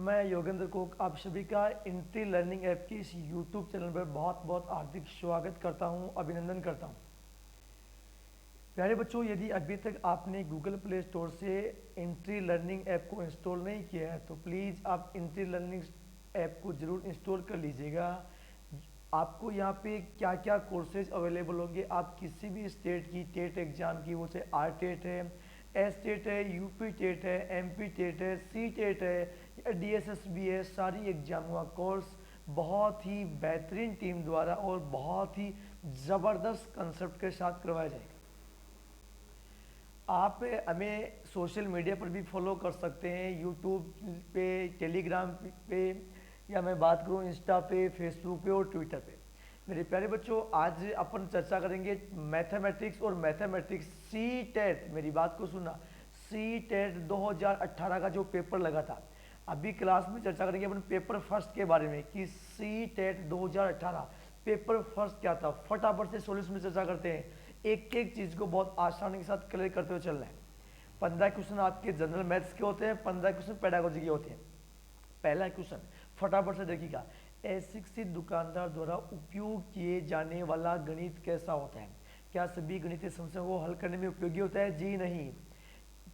मैं योगेंद्र को आप सभी का एंट्री लर्निंग ऐप की इस यूट्यूब चैनल पर बहुत बहुत हार्दिक स्वागत करता हूं, अभिनंदन करता हूं। प्यारे बच्चों, यदि अभी तक आपने गूगल प्ले स्टोर से एंट्री लर्निंग ऐप को इंस्टॉल नहीं किया है तो प्लीज़ आप एंट्री लर्निंग ऐप को ज़रूर इंस्टॉल कर लीजिएगा। आपको यहाँ पे क्या क्या कोर्सेज अवेलेबल होंगे, आप किसी भी स्टेट की टेट एग्ज़ाम की, वो चाहे आर टेट है, एस टेट है, यूपी टेट है, एमपी टेट है, सी टेट है या डीएसएसबी है, सारी एग्जामों का कोर्स बहुत ही बेहतरीन टीम द्वारा और बहुत ही ज़बरदस्त कंसेप्ट के साथ करवाया जाएगा। आप हमें सोशल मीडिया पर भी फॉलो कर सकते हैं, यूट्यूब पे, टेलीग्राम पे, या मैं बात करूं इंस्टा पे, फेसबुक पे और ट्विटर पे। मेरे प्यारे बच्चों, आज अपन चर्चा करेंगे मैथमेटिक्स और मैथमेटिक्स सी टेट। मेरी बात को सुनना, सी टेट 2018 का जो पेपर लगा था, अभी क्लास में चर्चा करेंगे अपन पेपर फर्स्ट के बारे में कि सी टेट 2018 पेपर फर्स्ट क्या था। फटाफट से सॉल्यूशन में चर्चा करते हैं, एक एक चीज़ को बहुत आसानी के साथ क्लियर करते हुए चलना है। 15 क्वेश्चन आपके जनरल मैथ्स के होते हैं, 15 क्वेश्चन पेडागोजी के होते हैं। पहला क्वेश्चन फटाफट से देखिएगा, अशिक्षित दुकानदार द्वारा उपयोग किए जाने वाला गणित कैसा होता है? क्या सभी गणितीय समस्याओं को हल करने में उपयोगी होता है? जी नहीं।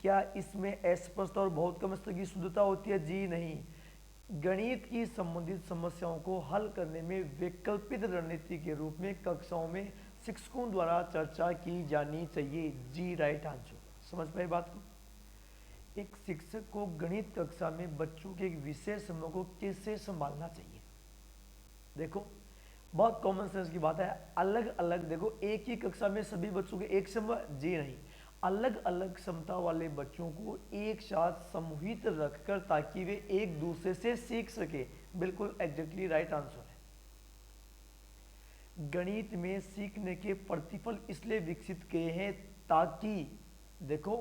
क्या इसमें अस्पष्ट और बहुत कम स्तर की शुद्धता होती है? जी नहीं। गणित की संबंधित समस्याओं को हल करने में वैकल्पिक रणनीति के रूप में कक्षाओं में शिक्षकों द्वारा चर्चा की जानी चाहिए। जी राइट आंसर। समझ पाए बात को? एक शिक्षक को गणित कक्षा में बच्चों के एक विशेष समूह को कैसे संभालना चाहिए? देखो, बहुत कॉमन सेंस की बात है। अलग अलग देखो, एक ही कक्षा में सभी बच्चों के एक समूह? जी नहीं। अलग अलग क्षमता वाले बच्चों को एक साथ समूहित रखकर ताकि वे एक दूसरे से सीख सके। बिल्कुल एग्जैक्टली राइट आंसर है। गणित में सीखने के प्रतिफल इसलिए विकसित किए हैं ताकि देखो,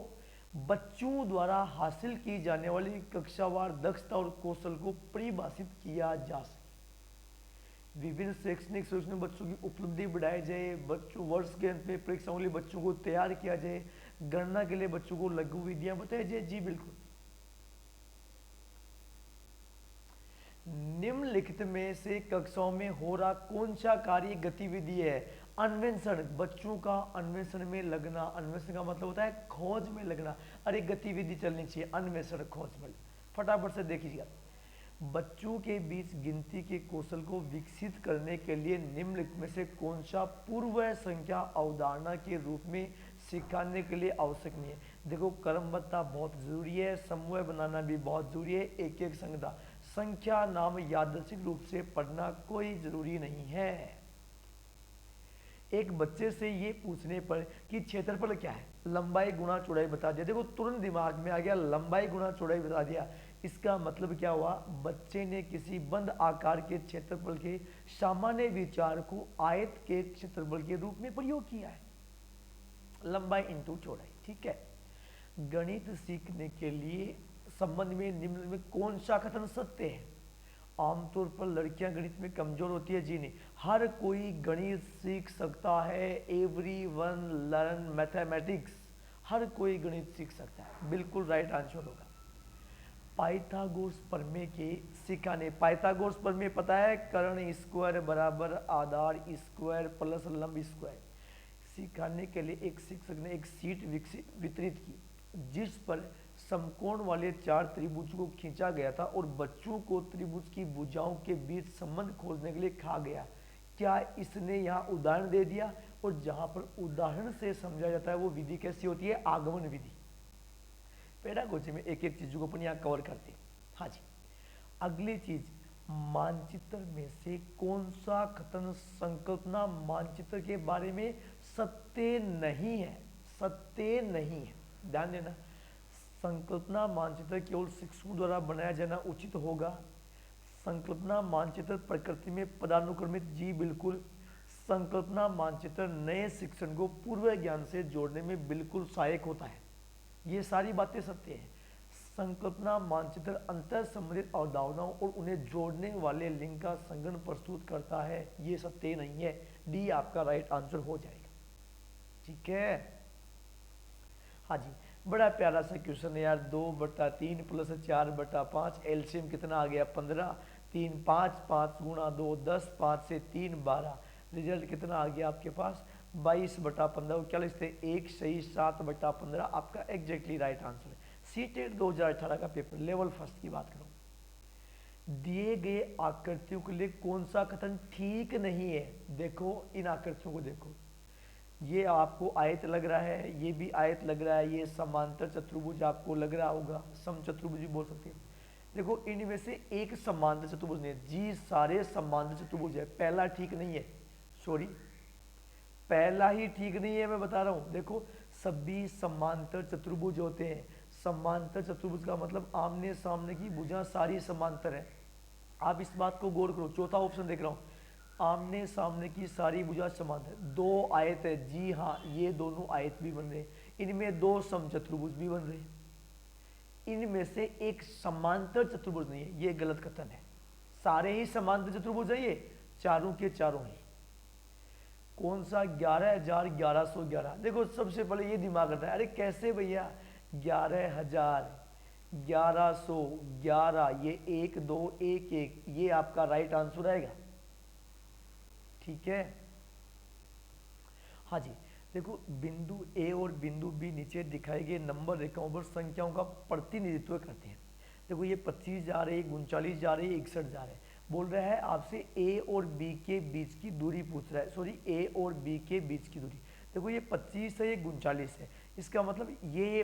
बच्चों द्वारा हासिल की जाने वाली कक्षावार दक्षता और कौशल को परिभाषित किया जा सके। विभिन्न शैक्षणिक सोच में बच्चों की उपलब्धि बढ़ाई जाए, बच्चों वर्ष के अंत में परीक्षाओं के लिए बच्चों को तैयार किया जाए, गणना के लिए बच्चों को लघु विधियां बताई जाए। जी बिल्कुल। निम्नलिखित में से कक्षाओं में हो रहा कौन सा कार्य गतिविधि है? अन्वेषण। बच्चों का अन्वेषण में लगना, अन्वेषण का मतलब होता है खोज में लगना। अरे गतिविधि चलनी चाहिए, अन्वेषण खोज में। फटाफट से देखिएगा, बच्चों के बीच गिनती के कौशल को विकसित करने के लिए निम्नलिखित में से कौन सा पूर्व संख्या अवधारणा के रूप में सिखाने के लिए आवश्यक नहीं है? देखो, क्रमबद्धता बहुत जरूरी है, समूह बनाना भी बहुत जरूरी है, एक एक संख्या संख्या नाम यादृच्छिक रूप से पढ़ना कोई जरूरी नहीं है। एक बच्चे से ये पूछने पर कि क्षेत्रफल क्या है, लंबाई गुणा चौड़ाई बता दिया। देखो, तुरंत दिमाग में आ गया, लंबाई गुणा चौड़ाई बता दिया। इसका मतलब क्या हुआ? बच्चे ने किसी बंद आकार के क्षेत्रफल के सामान्य विचार को आयत के क्षेत्रफल के रूप में प्रयोग किया है, लंबाई इंटू चौड़ाई। ठीक है। गणित सीखने के लिए संबंध में निम्न में कौन सा कथन सत्य है? आमतौर पर लड़कियां गणित में कमजोर होती है। जी नहीं, हर कोई गणित सीख सकता है। Every one learn mathematics. हर कोई गणित सीख सकता है। बिल्कुल राइट आंसर होगा। पाइथागोरस प्रमेय के सिखाने, पाइथागोरस प्रमेय पता है, कर्ण स्क्वायर बराबर आधार स्क्वायर प्लस लंब स्क्वायर। सिखाने के लिए एक शिक्षक ने एक सीट वितरित की जिस पर समकोण वाले चार त्रिभुज को खींचा गया था और बच्चों को त्रिभुज की भुजाओं के बीच संबंध खोजने के लिए कहा गया। क्या इसने यहाँ उदाहरण दे दिया? और जहां पर उदाहरण से समझा जाता है वो विधि कैसी होती है? आगमन विधि। पेडागोजी में एक एक चीजों को अपन यहाँ कवर करते हैं। हाँ जी। अगली चीज, मानचित्र में से कौन सा कथन संकल्पना मानचित्र के बारे में सत्य नहीं है? सत्य नहीं है, ध्यान देना। संकल्पना मानचित्र केवल शिक्षकों द्वारा बनाया जाना उचित होगा। संकल्पना मानचित्र प्रकृति में पदानुक्रमित। जी बिल्कुल। संकल्पना मानचित्र नए शिक्षण को पूर्व ज्ञान से जोड़ने में बिल्कुल सहायक होता है। ये सारी बातें सत्य हैं। संकल्पना मानचित्र अंतर संबंधित अवधारणाओं और उन्हें जोड़ने वाले लिंक का संगठन प्रस्तुत करता है। ये सत्य नहीं है। डी आपका राइट आंसर हो जाएगा। ठीक है। हाँ जी। बड़ा प्यारा सा क्वेश्चन है यार। 2/3 प्लस 4/5, एलसीएम कितना आ गया 15, 3 5, 5 गुणा 2 10, 5 से 3 12, रिजल्ट कितना आ गया आपके पास 22/15। क्या लिखते हैं 1 सही 7/15 आपका एग्जैक्टली राइट आंसर है। सीटेट 2018 का पेपर लेवल फर्स्ट की बात करूं, दिए गए आकृतियों के लिए कौन सा कथन ठीक नहीं है। देखो इन आकृतियों को देखो, ये आपको आयत लग रहा है, ये भी आयत लग रहा है, ये समांतर चतुर्भुज आपको लग रहा होगा, समचतुर्भुज भी बोल सकते हैं। देखो इनमें से एक समांतर चतुर्भुज नहीं है जी, सारे समांतर चतुर्भुज है। पहला ठीक नहीं है, सॉरी पहला ही ठीक नहीं है, मैं बता रहा हूं। देखो सभी समांतर चतुर्भुज होते हैं। समांतर चतुर्भुज का मतलब आमने सामने की भुजा सारी समांतर है। आप इस बात को गौर करो, चौथा ऑप्शन देख रहा हूं, आमने सामने की सारी भुजा समांतर। दो आयत है, जी हाँ ये दोनों आयत भी बन रहे, इनमें दो समचतुर्भुज भी बन रहे, इनमें से एक समांतर चतुर्भुज नहीं है, ये गलत कथन है। सारे ही समांतर चतुर्भुज है, ये चारों के चारों ही। कौन सा 11,1111। देखो सबसे पहले ये दिमाग करता है, अरे कैसे भैया 11,000 1111, ये 1 2 1 1, ये आपका राइट आंसर आएगा। ठीक है, हाँ जी। देखो बिंदु ए और बिंदु बी नीचे दिखाए गए नंबर रेखाओं पर संख्याओं का प्रतिनिधित्व करते हैं। देखो ये 25 जा रहे हैं, 39 जा रहे हैं, 61 जा रहे हैं। बोल रहा है आपसे ए और बी के बीच की दूरी पूछ रहा है, सॉरी ए और बी के बीच की दूरी। देखो ये 25 है, ये 39 है, इसका मतलब ये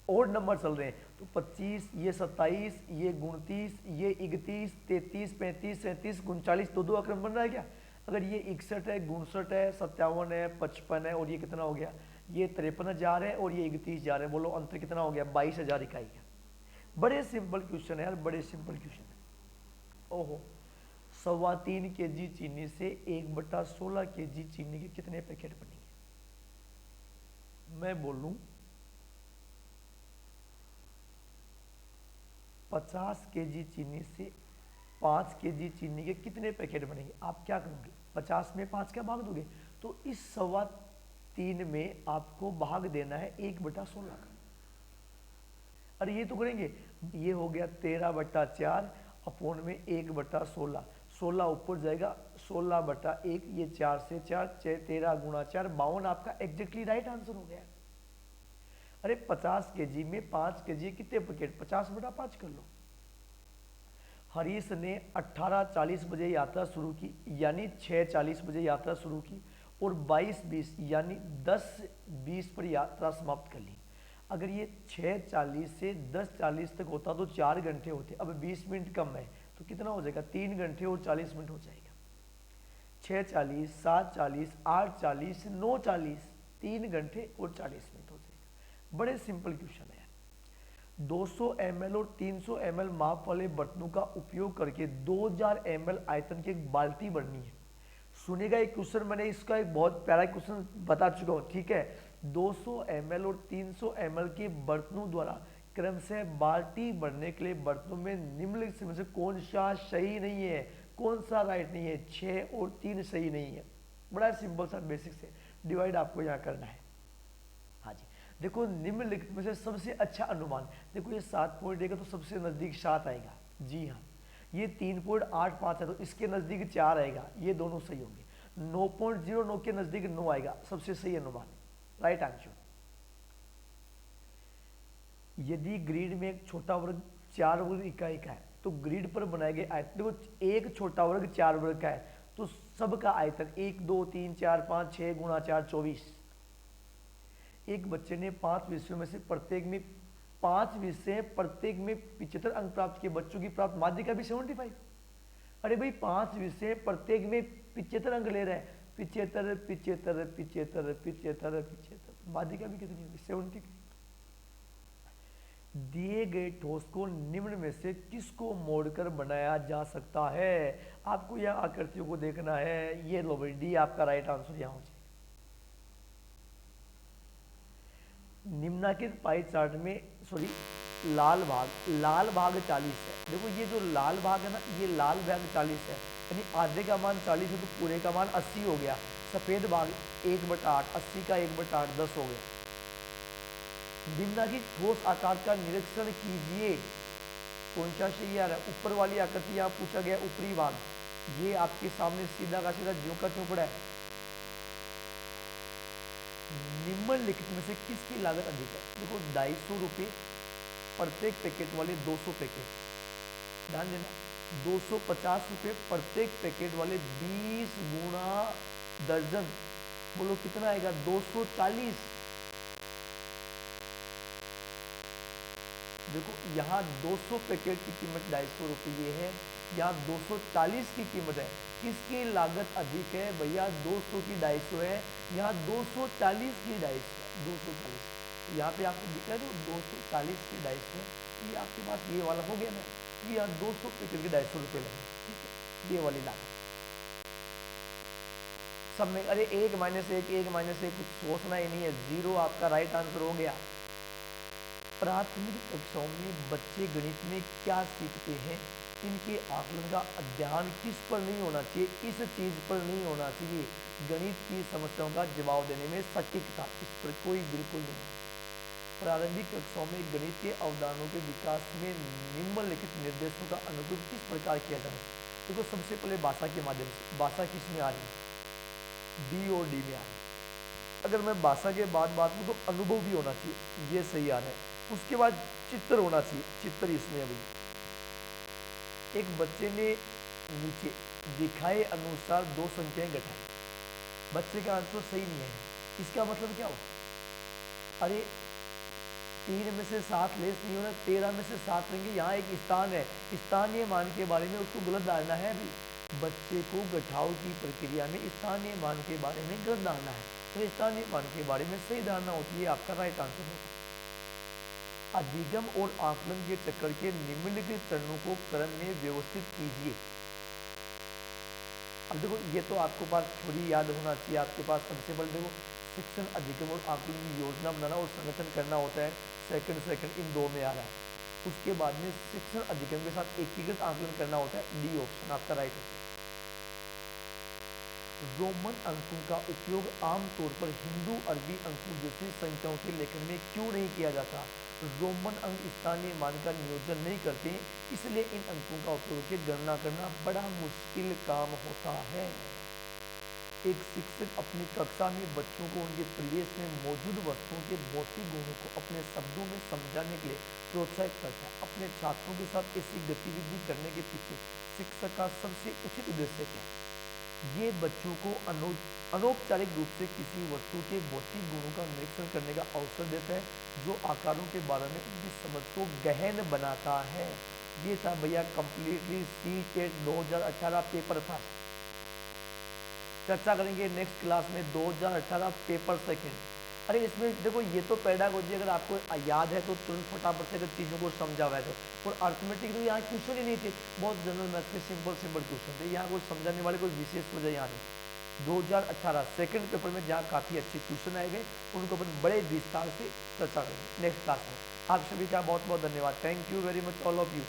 और नंबर चल रहे हैं, तो 25, ये 27, ये 29, ये 31, 33, 35, 37, 39, दो अक्रम बन रहा है क्या। अगर ये 61 है, 59 है, 57 है, 55 है, और ये कितना हो गया, ये 53,000 है और ये 31 जा रहे हैं, बोलो अंतर कितना हो गया 22,000 इकाई का। बड़े सिंपल क्वेश्चन है यार, बड़े सिंपल क्वेश्चन है। ओहो, 3.25 kg चीनी से 1/16 kg चीनी के कितने पैकेट बनेंगे। मैं बोलूं 50 kg चीनी से 5 kg चीनी के कितने पैकेट बनेंगे। आप क्या करोगे, 50 में 5 क्या भाग दोगे, तो इस 3.25 में आपको भाग देना है 1/16 का। अरे ये तो करेंगे, ये हो गया 13/4 अपोन में 1/16, 16 ऊपर जाएगा 16/1, ये 4 से 4, 13 गुणा 4 52, आपका एग्जैक्टली राइट आंसर हो गया। अरे 50 kg में 5 kg कितने पैकेट, 50/5 कर लो। हरीश ने 18:40 बजे यात्रा शुरू की, यानी 6:40 बजे यात्रा शुरू की, और 22:20 यानी 10:20 पर यात्रा समाप्त कर ली। अगर ये 6:40 से 10:40 तक होता तो 4 घंटे होते, अब 20 मिनट कम है तो कितना हो जाएगा 3 घंटे और 40 मिनट हो जाएगा। 6:40, 7:40, 8:40, 9:40, 3 घंटे और 40 मिनट हो जाएगा। बड़े सिंपल क्वेश्चन है। 200 ml और 300 ml माप वाले बर्तनों का उपयोग करके 2000 ml आयतन की एक बाल्टी भरनी है। सुनेगा एक क्वेश्चन, मैंने इसका एक बहुत प्यारा क्वेश्चन बता चुका हूँ, ठीक है। 200 ml और 300 ml के बर्तनों द्वारा क्रमशः बाल्टी भरने के लिए बर्तनों में निम्नलिखित में से कौन सा सही नहीं है, कौन सा राइट नहीं है। 6 और 3 सही नहीं है। बड़ा सिंपल सा बेसिक से डिवाइड आपको यहाँ करना है। हाँ जी, देखो निम्नलिखित में से सबसे अच्छा अनुमान, देखो ये 7 पॉइंट देगा तो सबसे नजदीक 7 आएगा, जी हाँ। ये 3.85 है तो इसके नजदीक 4 आएगा, ये दोनों सही होंगे। 9.09 के नजदीक 9 आएगा, सबसे सही अनुमान, राइट आंसर। यदि ग्रिड में एक छोटा वर्ग 4 वर्ग इकाई का है तो ग्रिड पर बनाए गए आयतन, देखो एक छोटा वर्ग 4 वर्ग का है तो सबका आयतन 1 2 3 4 5 6 गुणा 4 24। एक बच्चे ने 5 विषयों में से प्रत्येक में 5 विषय प्रत्येक में 75 अंक प्राप्त किए, बच्चों की प्राप्त माध्यिका भी 75। अरे भाई 5 विषय प्रत्येक में 75 अंक ले रहे हैं, 75 75 75 75 75, माध्यिका भी कितनी होगी 70। दिए गए ठोस को निम्न में से किसको मोड़कर बनाया जा सकता है। आपको यह आकृतियों को देखना है, ये लो भाई डी आपका राइट आंसर यहां हो जाएगा। निम्नांकित पाई चार्ट में सॉरी लाल भाग 40 है। देखो ये जो लाल भाग है ना, ये लाल भाग 40 है, यानी आधे का मान 40 है तो पूरे का मान 80 हो गया। सफेद भाग 1/8, 80 का 1/8 10 हो गया। दिमागी ठोस आकार का निरीक्षण कीजिए। कौन सा सही आ रहा है? ऊपर वाली आकृति आप पूछा गया ऊपरी भाग, ये आपके सामने सीधा का सीधा ज्यों का त्यों पड़ा है। निम्नलिखित में से किसकी लागत अधिक है? देखो 250 रुपये प्रत्येक पैकेट वाले 200 पैकेट, ध्यान देना 250 रुपये प्रत्येक पैकेट वाले 20 गुणा दर्जन, बोलो कितना आएगा? 240। देखो यहाँ 200 पैकेट की कीमत 250 रुपये है, यहाँ 240 की कीमत है। किसकी लागत अधिक है भैया? 200 की 250 है, यहाँ 240 की 250 है। 240 यहाँ पे आपको दिख रहा है जो 240 की 250 है, ये आपके पास ये वाला हो गया ना, ये यहाँ 200 पैकेट के 250 रुपये लगे, ठीक है, ये वाली लागत सब में। अरे 1 -1 1 -1 कुछ सोचना ही नहीं है, 0 आपका राइट आंसर हो गया। प्राथमिक कक्षाओं में बच्चे गणित में क्या सीखते हैं? इनके आकलन का अध्ययन किस पर नहीं होना चाहिए? इस चीज पर नहीं होना चाहिए, गणित की समस्याओं का जवाब देने में सटीकता, इस पर कोई बिल्कुल नहीं। प्रारंभिक कक्षाओं में गणित के अवधारणाओं के विकास में निम्नलिखित निर्देशों का अनुरूप किस प्रकार किया जाना चाहिए? देखो सबसे पहले भाषा के माध्यम से, भाषा किस में आ रही है? बी और डी में आ रही है। अगर मैं भाषा के बाद बात करूँ तो अनुभव भी होना चाहिए, ये सही आ रहा है। उसके बाद चित्र होना चाहिए, चित्र इसमें अभी एक बच्चे ने नीचे दिखाए अनुसार 2 संख्याएं घटाई, बच्चे का आंसर सही नहीं है, इसका मतलब क्या हुआ? अरे 3 में से 7 लेस नहीं होना, 13 में से 7 रहेंगे, यहाँ एक स्थान है, स्थानीय मान के बारे में उसको गलत धारणा है। अभी बच्चे को घटाव की प्रक्रिया में स्थानीय मान के बारे में गलत धारणा है, तो स्थानीय मान के बारे में सही धारणा होती है, आपका राइट आंसर होगा। अधिगम और आकलन के चक्कर के निम्नलिखित चरणों को क्रम में व्यवस्थित कीजिए। अब देखो ये तो आपको पास थोड़ी याद होना चाहिए, आपके पास सबसे पहले देखो शिक्षण अधिगम और आकलन की योजना बनाना और संगठन करना होता है, सेकंड इन 2 में आ रहा है। उसके बाद में शिक्षण अधिगम के साथ एकीकृत आकलन करना होता है, डी ऑप्शन आपका राइट होता है। रोमन अंकों का उपयोग आमतौर पर हिंदू अरबी अंकों जैसी संख्याओं के लेखन में क्यों नहीं किया जाता? रोमन अंक स्थानीय मान का नियोजन नहीं करते, इसलिए इन अंकों का उपयोग करके गणना करना बड़ा मुश्किल काम होता है। एक शिक्षक अपनी कक्षा में बच्चों को उनके परिवेश में मौजूद वस्तुओं के भौतिक गुणों को अपने शब्दों में समझाने के लिए प्रोत्साहित करता है। अपने छात्रों के साथ ऐसी गतिविधि करने के पीछे शिक्षक का सबसे उचित उद्देश्य क्या है? ये बच्चों को अनौपचारिक रूप से किसी वस्तु के भौतिक गुणों का निरीक्षण करने का अवसर देता है, जो आकारों के बारे में उनकी समझ को गहन बनाता है। ये था भैया कंप्लीटली CTET 2018 पेपर फर्स्ट। चर्चा करेंगे नेक्स्ट क्लास में 2018 पेपर सेकंड। अरे इसमें देखो ये तो पेडागोजी अगर आपको याद है तो तुरंत फटाफट से अगर चीज़ों को समझा हुआ है तो, और अर्थमेटिक तो यहाँ क्वेश्चन ही नहीं थे, बहुत जनरल मैथ के सिंपल क्वेश्चन थे, यहाँ कोई समझाने वाले कोई विशेष वजह यहाँ नहीं। 2018 सेकंड पेपर में जहाँ काफ़ी अच्छे क्वेश्चन आए गए, उनको अपन बड़े विस्तार से चर्चा करेंगे नेक्स्ट क्लास में। आप सभी का बहुत बहुत धन्यवाद। Thank you very much all of you.